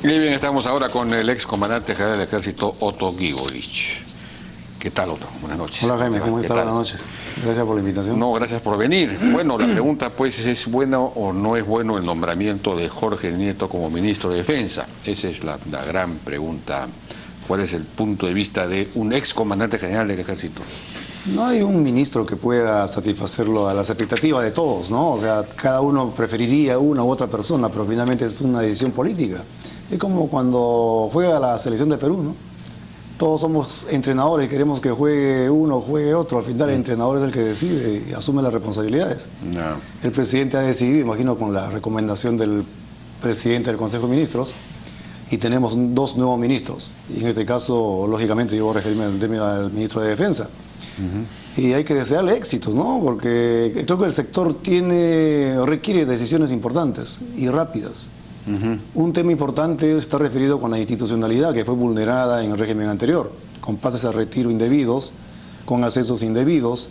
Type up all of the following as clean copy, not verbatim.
Y bien, estamos ahora con el ex comandante general del Ejército, Otto Gigovich. ¿Qué tal, Otto? Buenas noches. Hola, Jaime, ¿cómo estás? Buenas noches. Gracias por la invitación. No, gracias por venir. Bueno, la pregunta pues es bueno o no es bueno el nombramiento de Jorge Nieto como ministro de Defensa. Esa es la gran pregunta. ¿Cuál es el punto de vista de un ex comandante general del Ejército? No hay un ministro que pueda satisfacerlo a las expectativas de todos, ¿no? O sea, cada uno preferiría una u otra persona, pero finalmente es una decisión política. Es como cuando juega la selección de Perú, ¿no? Todos somos entrenadores y queremos que juegue uno o juegue otro. Al final el entrenador es el que decide y asume las responsabilidades. No. El presidente ha decidido, imagino con la recomendación del presidente del Consejo de Ministros, y tenemos dos nuevos ministros. Y en este caso, lógicamente, yo voy a referirme al ministro de Defensa. Y hay que desearle éxitos, ¿no? Porque creo que el sector requiere decisiones importantes y rápidas. Un tema importante está referido con la institucionalidad que fue vulnerada en el régimen anterior, con pases a retiro indebidos, con accesos indebidos.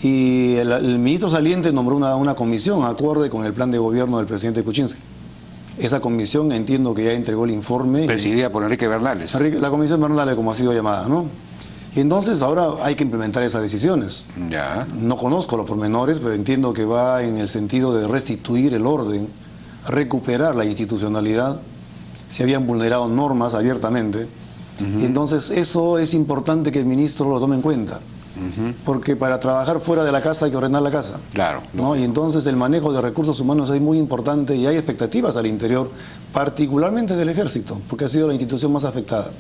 Y el ministro saliente nombró una comisión acorde con el plan de gobierno del presidente Kuczynski. Esa comisión entiendo que ya entregó el informe. Presidida por Enrique Bernales. La comisión Bernales, como ha sido llamada, ¿no? Y entonces ahora hay que implementar esas decisiones. Ya. No conozco los pormenores, pero entiendo que va en el sentido de restituir el orden, recuperar la institucionalidad. Se habían vulnerado normas abiertamente. Y entonces eso es importante que el ministro lo tome en cuenta. Porque para trabajar fuera de la casa hay que ordenar la casa. Claro. ¿No? Y entonces el manejo de recursos humanos es muy importante y hay expectativas al interior, particularmente del Ejército, porque ha sido la institución más afectada.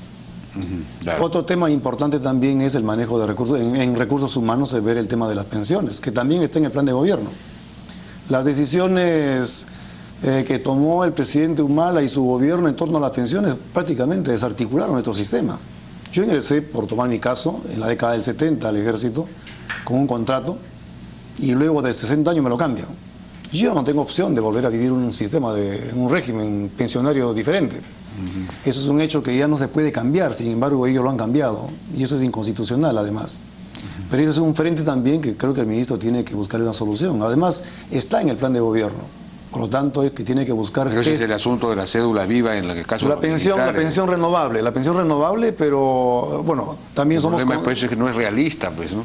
Claro. Otro tema importante también es el manejo de recursos, en recursos humanos, es ver el tema de las pensiones, que también está en el plan de gobierno. Las decisiones que tomó el presidente Humala y su gobierno en torno a las pensiones prácticamente desarticularon nuestro sistema. Yo ingresé, por tomar mi caso, en la década del 70 al Ejército, con un contrato, y luego de 60 años me lo cambian. Yo no tengo opción de volver a vivir un sistema, un régimen pensionario diferente. Eso es un hecho que ya no se puede cambiar, sin embargo ellos lo han cambiado, y eso es inconstitucional además. Pero ese es un frente también que creo que el ministro tiene que buscar una solución. Además, está en el plan de gobierno. Por lo tanto, es que tiene que buscar... Pero ese es el asunto de la cédula viva en el caso de la pensión renovable, pero bueno, también somos... El problema es que no es realista, pues, ¿no?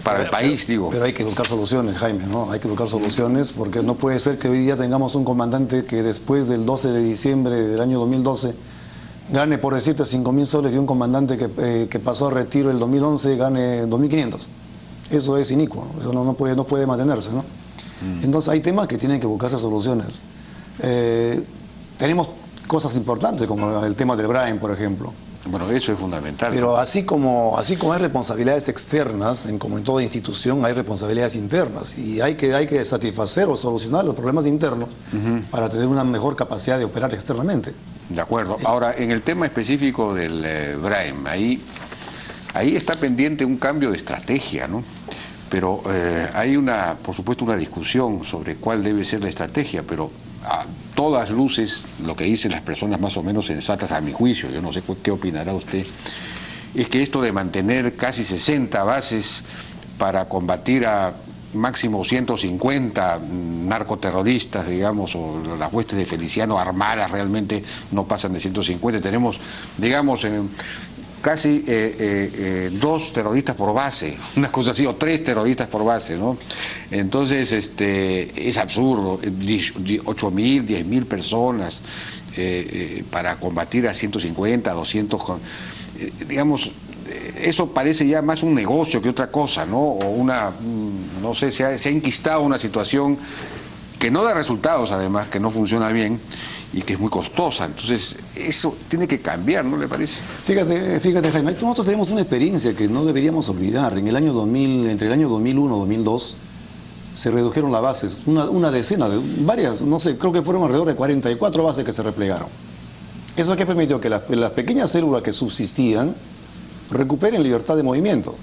Para el país, digo. Pero hay que buscar soluciones, Jaime, ¿no? Hay que buscar soluciones porque no puede ser que hoy día tengamos un comandante que después del 12 de diciembre del año 2012 gane, por decirte, 5.000 soles y un comandante que pasó a retiro el 2011 gane 2.500. Eso es inicuo, ¿no? Eso no puede mantenerse, ¿no? Entonces hay temas que tienen que buscarse soluciones. Tenemos cosas importantes como el tema del Brain, por ejemplo. Bueno, eso es fundamental. Pero así como hay responsabilidades externas, como en toda institución, hay responsabilidades internas. Y hay que satisfacer o solucionar los problemas internos para tener una mejor capacidad de operar externamente. De acuerdo. Ahora, en el tema específico del Brain, ahí está pendiente un cambio de estrategia, ¿no? Pero hay por supuesto, una discusión sobre cuál debe ser la estrategia, pero a todas luces, lo que dicen las personas más o menos sensatas, a mi juicio, yo no sé qué opinará usted, es que esto de mantener casi 60 bases para combatir a máximo 150 narcoterroristas, digamos, o las huestes de Feliciano armadas realmente no pasan de 150, tenemos, digamos, casi 2 terroristas por base, una cosa así, o 3 terroristas por base, ¿no? Entonces, es absurdo, 8.000, 10.000 personas para combatir a 150, 200, digamos, eso parece ya más un negocio que otra cosa, ¿no? O no sé, se ha enquistado una situación que no da resultados, además, que no funciona bien y que es muy costosa. Entonces, eso tiene que cambiar, ¿no le parece? Fíjate, Jaime, nosotros tenemos una experiencia que no deberíamos olvidar. En el año 2000, entre el año 2001 y 2002, se redujeron las bases, una decena, varias, no sé, creo que fueron alrededor de 44 bases que se replegaron. Eso que permitió que las pequeñas células que subsistían recuperen libertad de movimiento.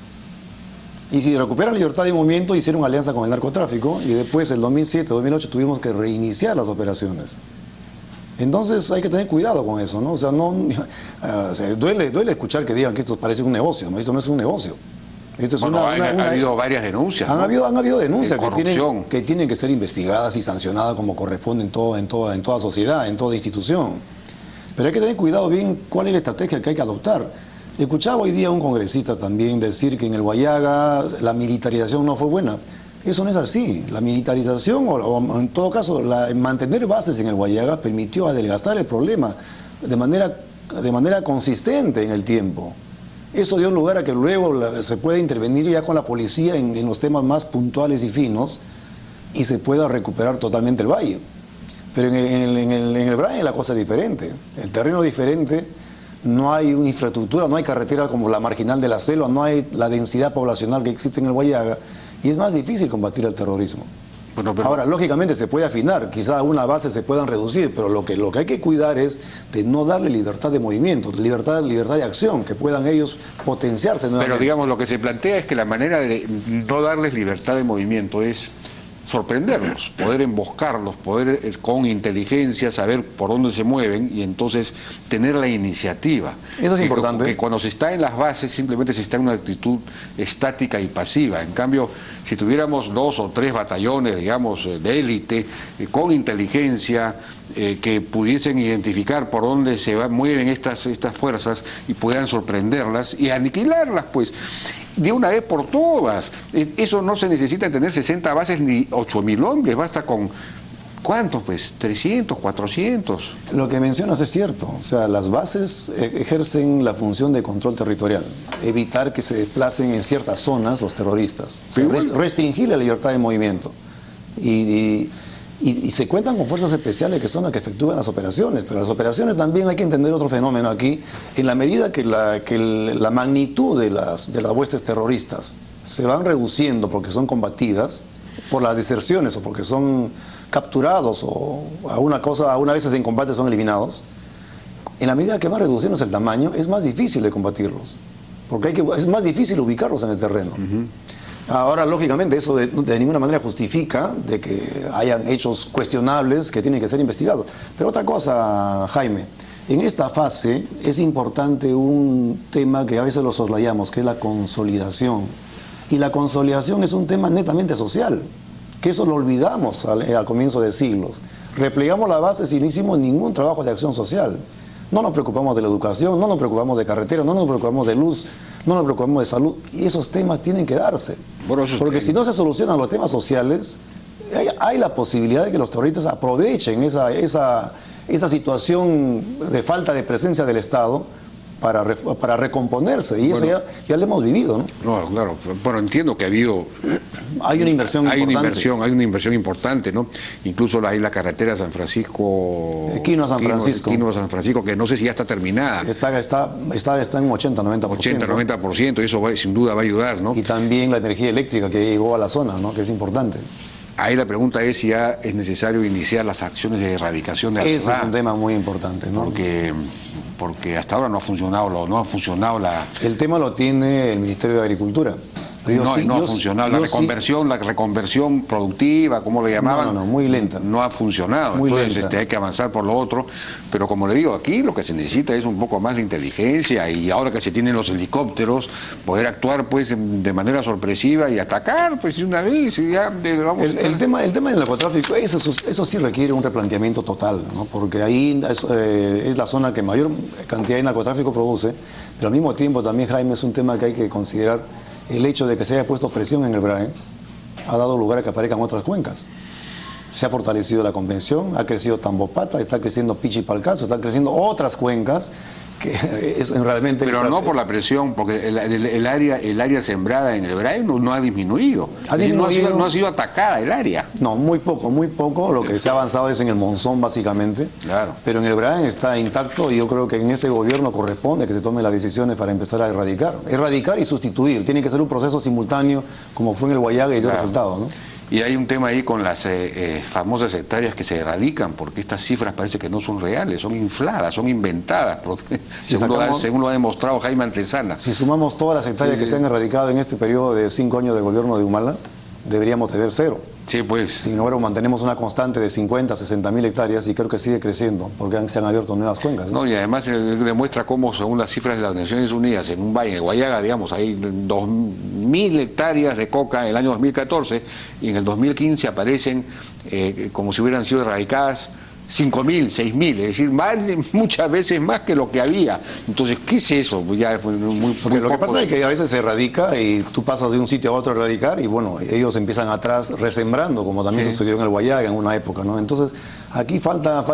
Y si recuperan libertad de movimiento, hicieron alianza con el narcotráfico y después, en 2007, 2008, tuvimos que reiniciar las operaciones. Entonces hay que tener cuidado con eso, ¿no? O sea, duele escuchar que digan que esto parece un negocio, ¿no? Esto no es un negocio. Esto es ha habido varias denuncias, ¿no? Han habido denuncias que tienen que ser investigadas y sancionadas como corresponde en toda sociedad, en toda institución. Pero hay que tener cuidado bien cuál es la estrategia que hay que adoptar. Escuchaba hoy día a un congresista también decir que en el Huallaga la militarización no fue buena. Eso no es así. La militarización, o en todo caso, mantener bases en el Huallaga permitió adelgazar el problema de manera consistente en el tiempo. Eso dio lugar a que luego se pueda intervenir ya con la policía en los temas más puntuales y finos y se pueda recuperar totalmente el valle. Pero en el Brain la cosa es diferente. El terreno es diferente, no hay una infraestructura, no hay carretera como la marginal de la selva, no hay la densidad poblacional que existe en el Huallaga y es más difícil combatir el terrorismo. Bueno, ahora, lógicamente se puede afinar, quizás algunas bases se puedan reducir, pero lo que hay que cuidar es de no darle libertad de movimiento, libertad de acción, que puedan ellos potenciarse nuevamente. Pero digamos, lo que se plantea es que la manera de no darles libertad de movimiento es sorprenderlos, poder emboscarlos, poder con inteligencia saber por dónde se mueven y entonces tener la iniciativa. Eso es importante. Que cuando se está en las bases simplemente se está en una actitud estática y pasiva. En cambio, si tuviéramos 2 o 3 batallones, digamos, de élite, con inteligencia, que pudiesen identificar por dónde mueven estas fuerzas y puedan sorprenderlas y aniquilarlas, pues, de una vez por todas. Eso no se necesita tener 60 bases ni 8.000 hombres, basta con, ¿cuántos? Pues 300, 400. Lo que mencionas es cierto, o sea, las bases ejercen la función de control territorial, evitar que se desplacen en ciertas zonas los terroristas, o sea, restringir la libertad de movimiento. Y se cuentan con fuerzas especiales que son las que efectúan las operaciones, pero las operaciones también hay que entender otro fenómeno aquí, en la medida que la magnitud de las huestes terroristas se van reduciendo porque son combatidas, por las deserciones o porque son capturados o algunas veces en combate son eliminados, en la medida que va reduciéndose el tamaño es más difícil de combatirlos, porque es más difícil ubicarlos en el terreno. Ahora, lógicamente, eso de ninguna manera justifica de que hayan hechos cuestionables que tienen que ser investigados. Pero otra cosa, Jaime, en esta fase es importante un tema que a veces lo soslayamos, que es la consolidación. Y la consolidación es un tema netamente social, que eso lo olvidamos al comienzo de siglos. Replegamos las bases y no hicimos ningún trabajo de acción social. No nos preocupamos de la educación, no nos preocupamos de carretera, no nos preocupamos de luz, no nos preocupamos de salud. Y esos temas tienen que darse. Porque si no se solucionan los temas sociales, hay la posibilidad de que los terroristas aprovechen esa situación de falta de presencia del Estado para recomponerse, y eso ya lo hemos vivido, ¿no? No, claro, bueno, entiendo que ha habido... Hay una inversión importante. Hay una inversión importante, ¿no? Incluso hay la carretera San Francisco... Quino a San Francisco, que no sé si ya está terminada. Está en 80-90%. 80-90%, y eso sin duda va a ayudar, ¿no? Y también la energía eléctrica que llegó a la zona, ¿no? Que es importante. Ahí la pregunta es si ya es necesario iniciar las acciones de erradicación de la Ese es un tema muy importante, ¿no? Porque hasta ahora no ha funcionado la... El tema lo tiene el Ministerio de Agricultura. No ha funcionado. La reconversión productiva, como le llamaban, no, muy lenta. No ha funcionado. Entonces hay que avanzar por lo otro. Pero como le digo, aquí lo que se necesita es un poco más de inteligencia, y ahora que se tienen los helicópteros, poder actuar pues de manera sorpresiva y atacar pues de una vez. Y ya, el tema del narcotráfico, eso sí requiere un replanteamiento total, ¿no? Porque ahí es la zona que mayor cantidad de narcotráfico produce, pero al mismo tiempo también, Jaime, es un tema que hay que considerar. El hecho de que se haya puesto presión en el Brain ha dado lugar a que aparezcan otras cuencas. Se ha fortalecido la convención, ha crecido Tambopata, está creciendo Pichipalcazo, están creciendo otras cuencas que es realmente... Pero no por la presión, porque el área sembrada en el Brain no ha disminuido. No ha sido atacada el área. No, muy poco. Lo que se ha avanzado es en el Monzón, básicamente. Claro. Pero en el Brain está intacto, y yo creo que en este gobierno corresponde que se tomen las decisiones para empezar a erradicar. Erradicar y sustituir. Tiene que ser un proceso simultáneo, como fue en el Huallaga y dio resultados, ¿no? Y hay un tema ahí con las famosas hectáreas que se erradican, porque estas cifras parece que no son reales, son infladas, son inventadas, según lo ha demostrado Jaime Antesana. Si sumamos todas las hectáreas que se han erradicado en este periodo de 5 años de gobierno de Humala, deberíamos tener 0. Sí, pues. Sin embargo, mantenemos una constante de 50, 60 mil hectáreas, y creo que sigue creciendo, porque se han abierto nuevas cuencas, ¿no? Y además demuestra cómo, según las cifras de las Naciones Unidas, en un valle de Huallaga, digamos, hay 2.000 hectáreas de coca en el año 2014, y en el 2015 aparecen, como si hubieran sido erradicadas, 5.000, 6.000, es decir, muchas veces más que lo que había. Entonces, ¿qué es eso? Ya fue porque lo que pasa es que a veces se erradica y tú pasas de un sitio a otro a erradicar y bueno, ellos empiezan atrás resembrando, como también sucedió en el Guayaga en una época, ¿no? Entonces, aquí falta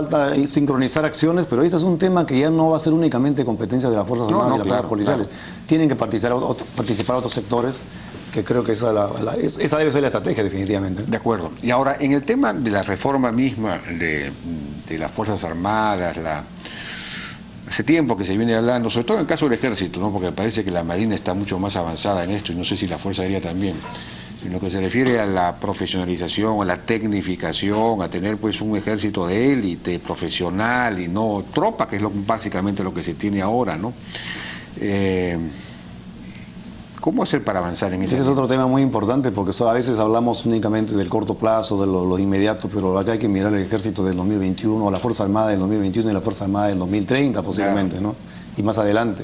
sincronizar acciones, pero este es un tema que ya no va a ser únicamente competencia de las Fuerzas Armadas y las fuerzas policiales. Claro. Tienen que participar otros sectores, que creo que esa debe ser la estrategia, definitivamente. De acuerdo. Y ahora, en el tema de la reforma misma de las Fuerzas Armadas, hace tiempo que se viene hablando, sobre todo en el caso del Ejército, ¿no? Porque me parece que la Marina está mucho más avanzada en esto, y no sé si la Fuerza Aérea también. En lo que se refiere a la profesionalización, a la tecnificación, a tener pues un ejército de élite, profesional y no tropa, que es básicamente lo que se tiene ahora, ¿no? ¿Cómo hacer para avanzar en ese? Ese es otro tema muy importante, porque a veces hablamos únicamente del corto plazo, de lo inmediato, pero acá hay que mirar el ejército del 2021, la Fuerza Armada del 2021 y la Fuerza Armada del 2030 posiblemente, claro, ¿no? Y más adelante.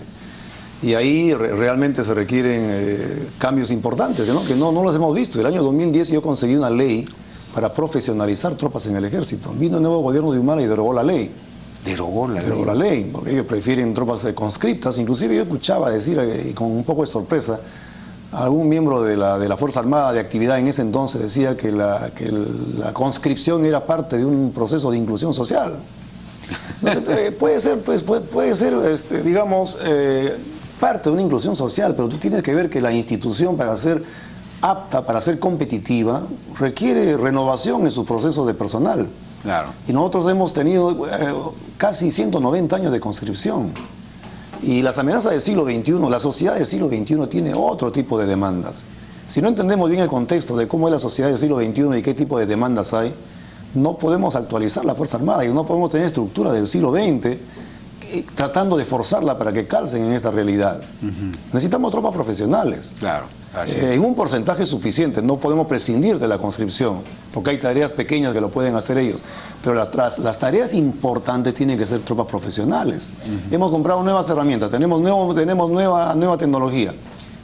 Y ahí realmente se requieren cambios importantes, ¿no? Que no los hemos visto. El año 2010 yo conseguí una ley para profesionalizar tropas en el ejército. Vino el nuevo gobierno de Humala y derogó la ley. Derogó la ley, porque ellos prefieren tropas conscriptas. Inclusive yo escuchaba decir, y con un poco de sorpresa, algún miembro de la Fuerza Armada de actividad en ese entonces decía que la conscripción era parte de un proceso de inclusión social. Entonces, puede ser, digamos, parte de una inclusión social, pero tú tienes que ver que la institución, para ser apta, para ser competitiva, requiere renovación en sus procesos de personal. Claro. Y nosotros hemos tenido casi 190 años de conscripción. Y las amenazas del siglo XXI, la sociedad del siglo XXI tiene otro tipo de demandas. Si no entendemos bien el contexto de cómo es la sociedad del siglo XXI y qué tipo de demandas hay, no podemos actualizar la Fuerza Armada y no podemos tener estructura del siglo XX tratando de forzarla para que calcen en esta realidad. Necesitamos tropas profesionales. Claro. En un porcentaje suficiente, no podemos prescindir de la conscripción, porque hay tareas pequeñas que lo pueden hacer ellos, pero las tareas importantes tienen que ser tropas profesionales. Hemos comprado nuevas herramientas, tenemos nueva tecnología,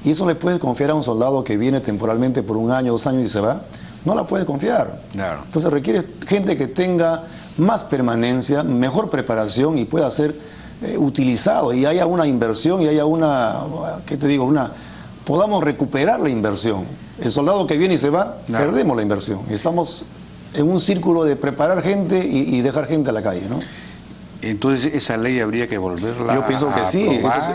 y eso le puedes confiar a un soldado que viene temporalmente por 1 año, 2 años y se va. No la puedes confiar. Claro. Entonces requiere gente que tenga más permanencia, mejor preparación y pueda ser utilizado, y haya una inversión y haya podamos recuperar la inversión. El soldado que viene y se va, claro, perdemos la inversión. Estamos en un círculo de preparar gente y dejar gente a la calle, ¿no? Entonces, ¿esa ley habría que volverla a Yo pienso que sí,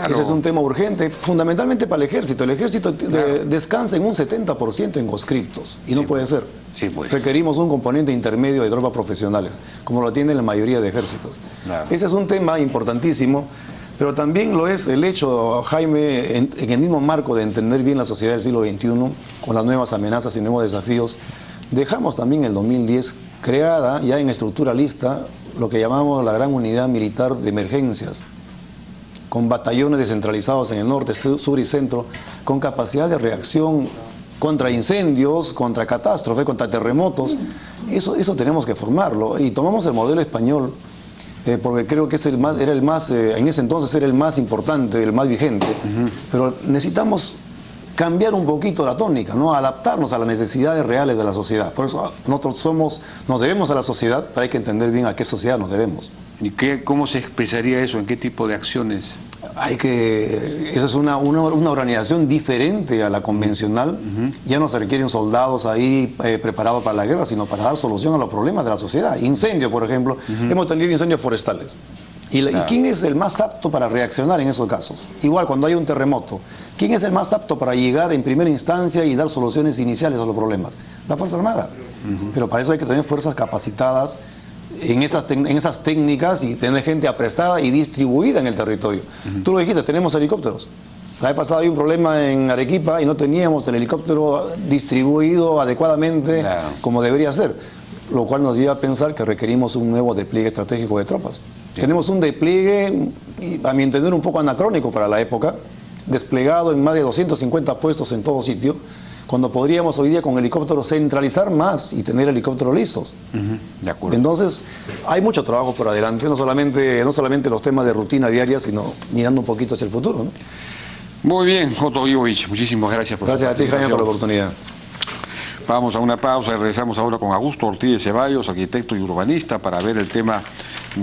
ese es un tema urgente, fundamentalmente para el ejército. El ejército descansa en un 70% en conscriptos, y no puede ser. Sí, pues. Requerimos un componente intermedio de tropas profesionales, como lo tiene la mayoría de ejércitos. Claro. Ese es un tema importantísimo, pero también lo es el hecho, Jaime, en el mismo marco de entender bien la sociedad del siglo XXI, con las nuevas amenazas y nuevos desafíos. Dejamos también el 2010 creada, ya en estructura lista, lo que llamamos la Gran Unidad Militar de Emergencias, con batallones descentralizados en el norte, sur y centro, con capacidad de reacción contra incendios, contra catástrofes, contra terremotos. Eso tenemos que formarlo, y tomamos el modelo español, porque creo que en ese entonces era el más importante, el más vigente, pero necesitamos cambiar un poquito la tónica, ¿no? Adaptarnos a las necesidades reales de la sociedad. Por eso nosotros nos debemos a la sociedad, pero hay que entender bien a qué sociedad nos debemos. ¿Y cómo se expresaría eso? ¿En qué tipo de acciones? Esa es una organización diferente a la convencional. Ya no se requieren soldados ahí preparados para la guerra, sino para dar solución a los problemas de la sociedad. Incendios, por ejemplo. Hemos tenido incendios forestales. ¿Y quién es el más apto para reaccionar en esos casos? Igual, cuando hay un terremoto, ¿quién es el más apto para llegar en primera instancia y dar soluciones iniciales a los problemas? La Fuerza Armada. Pero para eso hay que tener fuerzas capacitadas en esas técnicas y tener gente aprestada y distribuida en el territorio. Tú lo dijiste, tenemos helicópteros. La vez pasada hay un problema en Arequipa y no teníamos el helicóptero distribuido adecuadamente, como debería ser, lo cual nos lleva a pensar que requerimos un nuevo despliegue estratégico de tropas. Tenemos un despliegue, a mi entender, un poco anacrónico para la época, desplegado en más de 250 puestos en todo sitio, cuando podríamos hoy día con helicópteros centralizar más y tener helicópteros listos. De acuerdo. Entonces, hay mucho trabajo por adelante, no solamente los temas de rutina diaria, sino mirando un poquito hacia el futuro, ¿no? Muy bien, Otto Iovich, muchísimas gracias por Gracias a ti, Jaime, por la oportunidad. Vamos a una pausa y regresamos ahora con Augusto Ortiz de Ceballos, arquitecto y urbanista, para ver el tema